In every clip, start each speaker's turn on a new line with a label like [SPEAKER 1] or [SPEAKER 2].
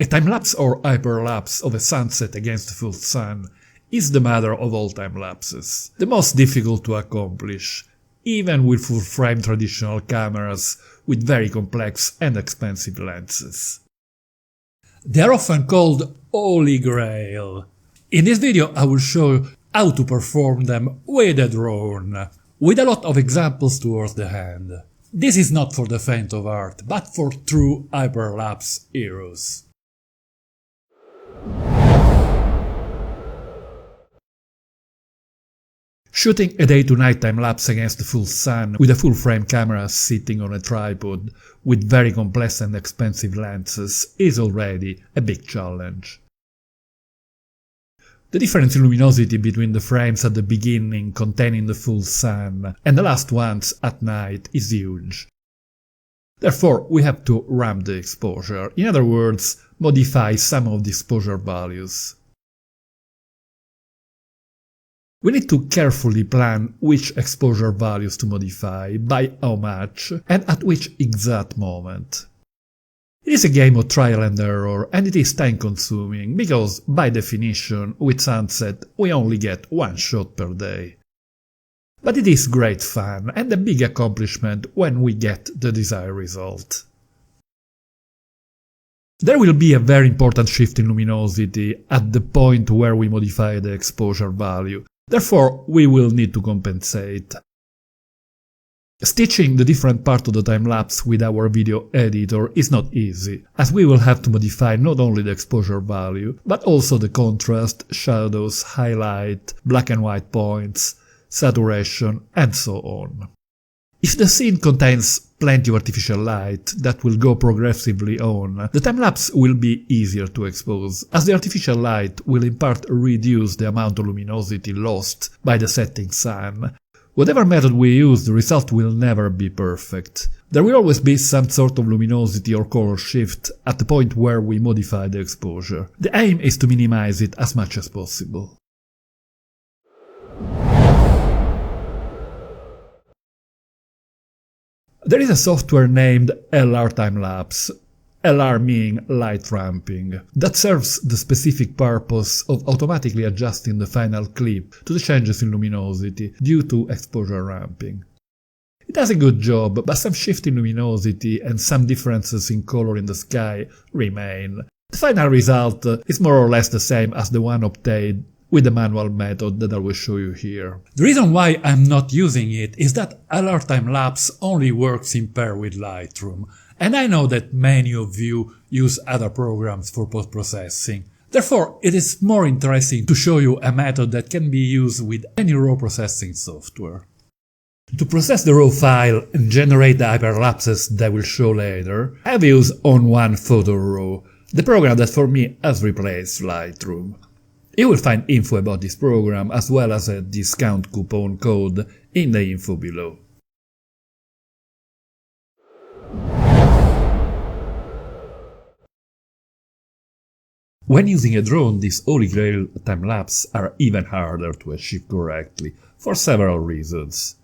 [SPEAKER 1] A time-lapse or hyperlapse of a sunset against the full sun is the mother of all time-lapses, the most difficult to accomplish, even with full-frame traditional cameras with very complex and expensive lenses. They are often called Holy Grail. In this video I will show you how to perform them with a drone, with a lot of examples towards the end. This is not for the faint of heart, but for true hyperlapse heroes. Shooting a day-to-night time-lapse against the full sun with a full-frame camera sitting on a tripod with very complex and expensive lenses is already a big challenge. The difference in luminosity between the frames at the beginning containing the full sun and the last ones at night is huge. Therefore, we have to ramp the exposure, in other words, modify some of the exposure values. We need to carefully plan which exposure values to modify, by how much, and at which exact moment. It is a game of trial and error, and it is time consuming, because, by definition, with sunset we only get one shot per day. But it is great fun, and a big accomplishment when we get the desired result. There will be a very important shift in luminosity at the point where we modify the exposure value, therefore we will need to compensate. Stitching the different parts of the time-lapse with our video editor is not easy, as we will have to modify not only the exposure value, but also the contrast, shadows, highlight, black and white points, saturation, and so on. If the scene contains plenty of artificial light that will go progressively on, the time-lapse will be easier to expose, as the artificial light will in part reduce the amount of luminosity lost by the setting sun. Whatever method we use, the result will never be perfect. There will always be some sort of luminosity or color shift at the point where we modify the exposure. The aim is to minimize it as much as possible. There is a software named LRTimelapse, LR meaning light ramping, that serves the specific purpose of automatically adjusting the final clip to the changes in luminosity due to exposure ramping. It does a good job, but some shift in luminosity and some differences in color in the sky remain. The final result is more or less the same as the one obtained with the manual method that I will show you here. The reason why I'm not using it is that LRTimelapse only works in pair with Lightroom, and I know that many of you use other programs for post-processing. Therefore, it is more interesting to show you a method that can be used with any raw processing software. To process the raw file and generate the hyperlapses that I will show later, I've used On One Photo Raw, the program that for me has replaced Lightroom. You will find info about this program as well as a discount coupon code in the info below. When using a drone, these Holy Grail time-lapse are even harder to achieve correctly, for several reasons.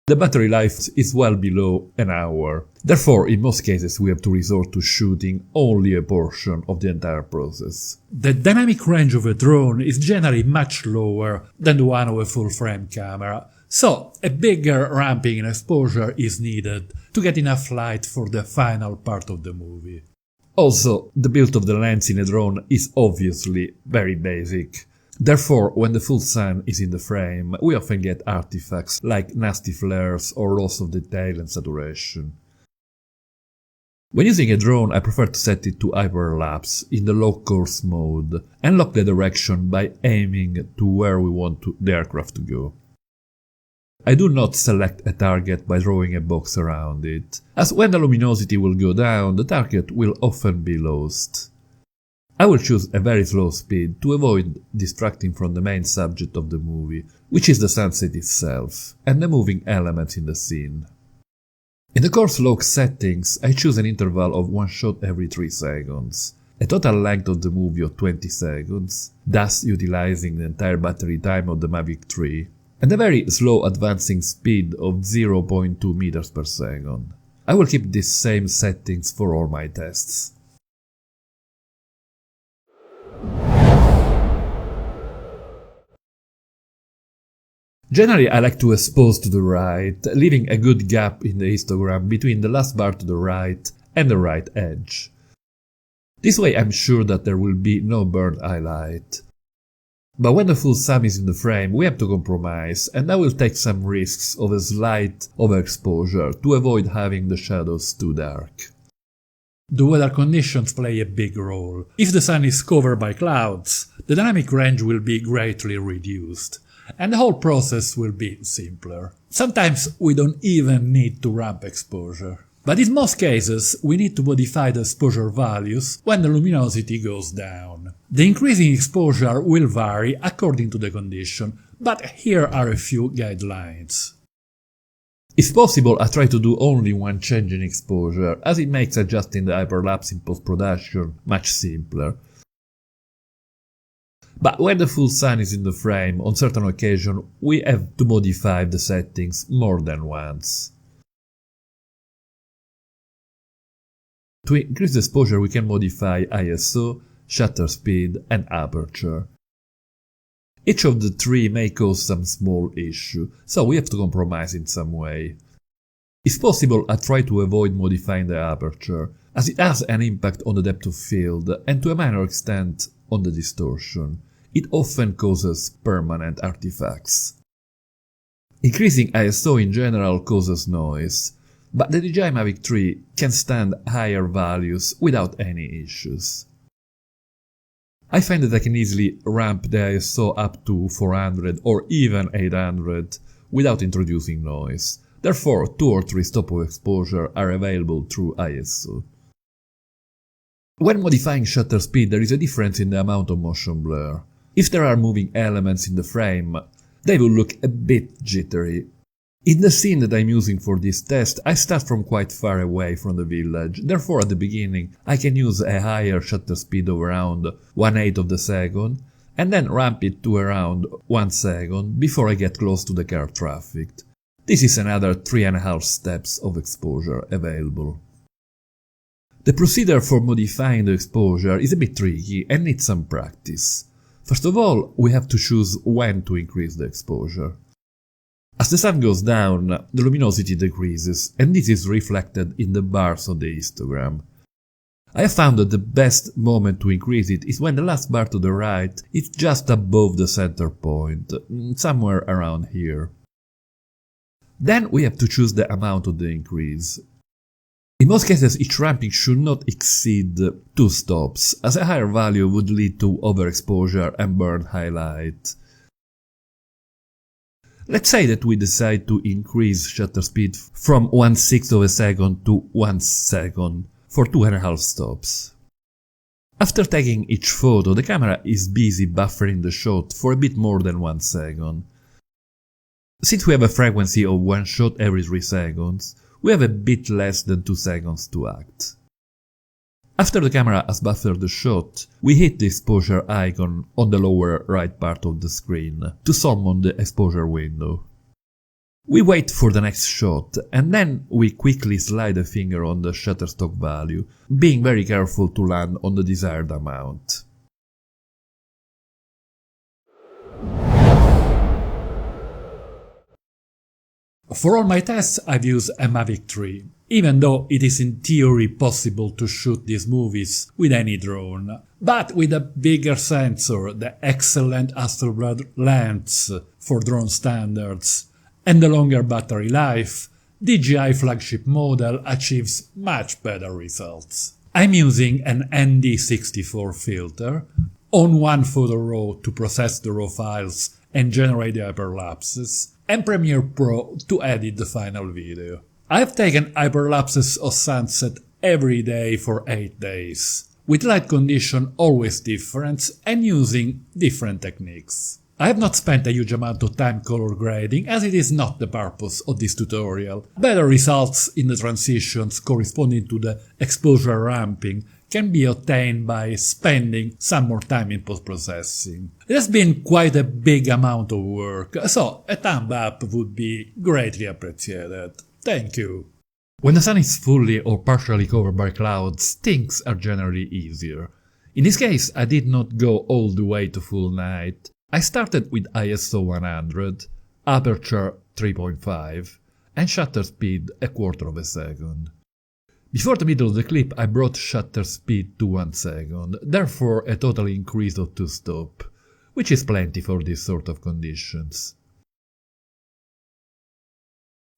[SPEAKER 1] The battery life is well below an hour, therefore in most cases we have to resort to shooting only a portion of the entire process. The dynamic range of a drone is generally much lower than the one of a full-frame camera, so a bigger ramping in exposure is needed to get enough light for the final part of the movie. Also, the build of the lens in a drone is obviously very basic. Therefore, when the full sun is in the frame, we often get artifacts like nasty flares or loss of detail and saturation. When using a drone, I prefer to set it to hyperlapse in the lock course mode and lock the direction by aiming to where we want the aircraft to go. I do not select a target by drawing a box around it, as when the luminosity will go down, the target will often be lost. I will choose a very slow speed to avoid distracting from the main subject of the movie, which is the sunset itself, and the moving elements in the scene. In the course lock settings, I choose an interval of one shot every 3 seconds, a total length of the movie of 20 seconds, thus utilizing the entire battery time of the Mavic 3, and a very slow advancing speed of 0.2 meters per second. I will keep these same settings for all my tests. Generally, I like to expose to the right, leaving a good gap in the histogram between the last bar to the right and the right edge. This way I'm sure that there will be no burnt highlight. But when the full sun is in the frame, we have to compromise, and I will take some risks of a slight overexposure to avoid having the shadows too dark.
[SPEAKER 2] The weather conditions play a big role. If the sun is covered by clouds, the dynamic range will be greatly reduced, and the whole process will be simpler. Sometimes we don't even need to ramp exposure. But in most cases, we need to modify the exposure values when the luminosity goes down. The increasing exposure will vary according to the condition, but here are a few guidelines.
[SPEAKER 1] If possible, I try to do only one change in exposure, as it makes adjusting the hyperlapse in post-production much simpler. But when the full sun is in the frame, on certain occasions, we have to modify the settings more than once. To increase the exposure, we can modify ISO, shutter speed, and aperture. Each of the three may cause some small issue, so we have to compromise in some way. If possible, I try to avoid modifying the aperture, as it has an impact on the depth of field and to a minor extent on the distortion. It often causes permanent artifacts. Increasing ISO in general causes noise, but the DJI Mavic 3 can stand higher values without any issues. I find that I can easily ramp the ISO up to 400 or even 800 without introducing noise. Therefore, 2 or 3 stops of exposure are available through ISO. When modifying shutter speed, there is a difference in the amount of motion blur. If there are moving elements in the frame, they will look a bit jittery. In the scene that I'm using for this test, I start from quite far away from the village, therefore at the beginning I can use a higher shutter speed of around 1/8 of the second, and then ramp it to around 1 second before I get close to the car traffic. This is another 3.5 steps of exposure available. The procedure for modifying the exposure is a bit tricky and needs some practice. First of all, we have to choose when to increase the exposure. As the sun goes down, the luminosity decreases, and this is reflected in the bars on the histogram. I have found that the best moment to increase it is when the last bar to the right is just above the center point, somewhere around here. Then we have to choose the amount of the increase. In most cases, each ramping should not exceed 2 stops, as a higher value would lead to overexposure and burnt highlight. Let's say that we decide to increase shutter speed from 1/6 of a second to 1 second for 2.5 stops. After taking each photo, the camera is busy buffering the shot for a bit more than 1 second. Since we have a frequency of 1 shot every 3 seconds, we have a bit less than 2 seconds to act. After the camera has buffered the shot, we hit the exposure icon on the lower right part of the screen to summon the exposure window. We wait for the next shot, and then we quickly slide a finger on the shutter stock value, being very careful to land on the desired amount.
[SPEAKER 2] For all my tests, I've used a Mavic 3, even though it is in theory possible to shoot these movies with any drone. But with a bigger sensor, the excellent Hasselblad lens for drone standards, and the longer battery life, DJI flagship model achieves much better results. I'm using an ND64 filter on one photo raw to process the raw files and generate the hyperlapses, and Premiere Pro to edit the final video. I have taken hyperlapses of sunset every day for 8 days, with light condition always different and using different techniques. I have not spent a huge amount of time color grading, as it is not the purpose of this tutorial. Better results in the transitions corresponding to the exposure ramping can be obtained by spending some more time in post-processing. It has been quite a big amount of work, so a thumb up would be greatly appreciated. Thank you.
[SPEAKER 1] When the sun is fully or partially covered by clouds, things are generally easier. In this case, I did not go all the way to full night. I started with ISO 100, aperture 3.5, and shutter speed a quarter of a second. Before the middle of the clip I brought shutter speed to 1 second, therefore a total increase of 2 stops, which is plenty for this sort of conditions.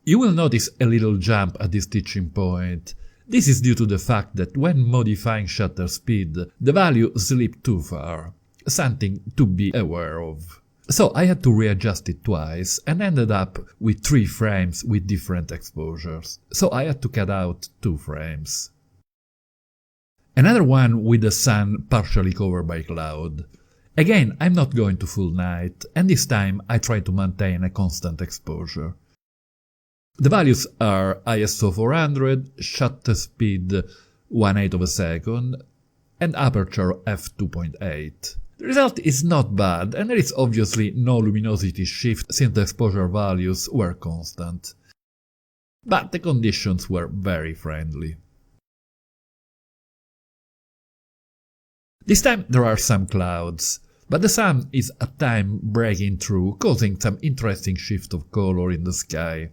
[SPEAKER 1] You will notice a little jump at this stitching point. This is due to the fact that when modifying shutter speed, the value slipped too far, something to be aware of. So I had to readjust it twice and ended up with 3 frames with different exposures, so I had to cut out 2 frames. Another one with the sun partially covered by cloud. Again, I'm not going to full night, and this time I try to maintain a constant exposure. The values are ISO 400, shutter speed 1/8 of a second, and aperture f2.8. The result is not bad, and there is obviously no luminosity shift since the exposure values were constant. But the conditions were very friendly. This time there are some clouds, but the sun is at times breaking through, causing some interesting shift of color in the sky.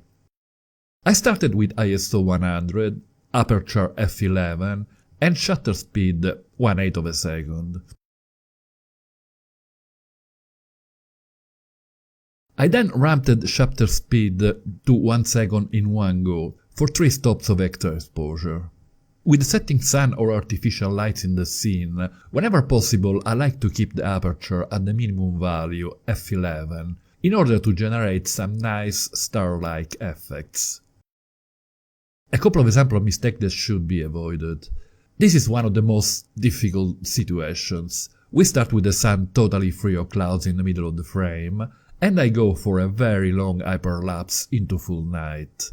[SPEAKER 1] I started with ISO 100, aperture f11 and shutter speed 1/8 of a second. I then ramped shutter speed to 1 second in one go for 3 stops of extra exposure. With setting sun or artificial lights in the scene, whenever possible I like to keep the aperture at the minimum value f11 in order to generate some nice star-like effects. A couple of examples of mistakes that should be avoided. This is one of the most difficult situations. We start with the sun totally free of clouds in the middle of the frame, and I go for a very long hyperlapse into full night.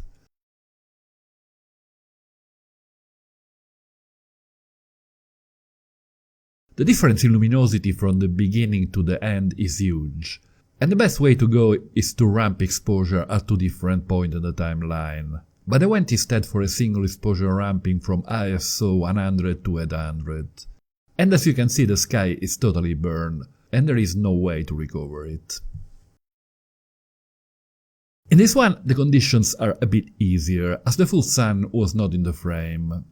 [SPEAKER 1] The difference in luminosity from the beginning to the end is huge, and the best way to go is to ramp exposure at 2 different points in the timeline. But I went instead for a single exposure ramping from ISO 100 to 800. And as you can see, the sky is totally burned, and there is no way to recover it. In this one, the conditions are a bit easier, as the full sun was not in the frame.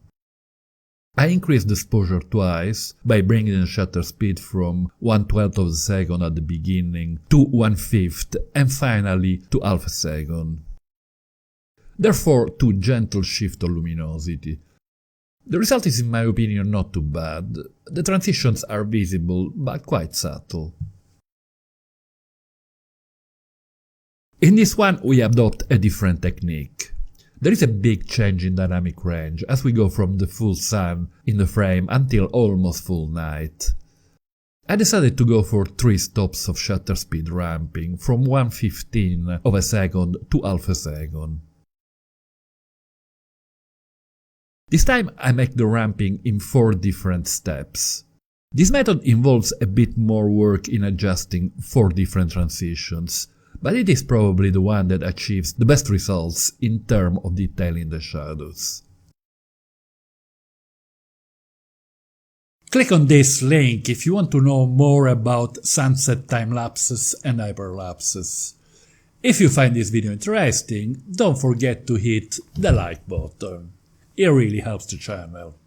[SPEAKER 1] I increased the exposure twice, by bringing the shutter speed from 1/12 of a second at the beginning to 1/5 and finally to half a second. Therefore, 2 gentle shifts of luminosity. The result is in my opinion not too bad. The transitions are visible, but quite subtle. In this one we adopt a different technique. There is a big change in dynamic range as we go from the full sun in the frame until almost full night. I decided to go for 3 stops of shutter speed ramping from 1/15 of a second to half a second. This time I make the ramping in 4 different steps. This method involves a bit more work in adjusting 4 different transitions, but it is probably the one that achieves the best results in terms of detailing the shadows.
[SPEAKER 2] Click on this link if you want to know more about sunset time-lapses and hyperlapses. If you find this video interesting, don't forget to hit the like button. It really helps the channel.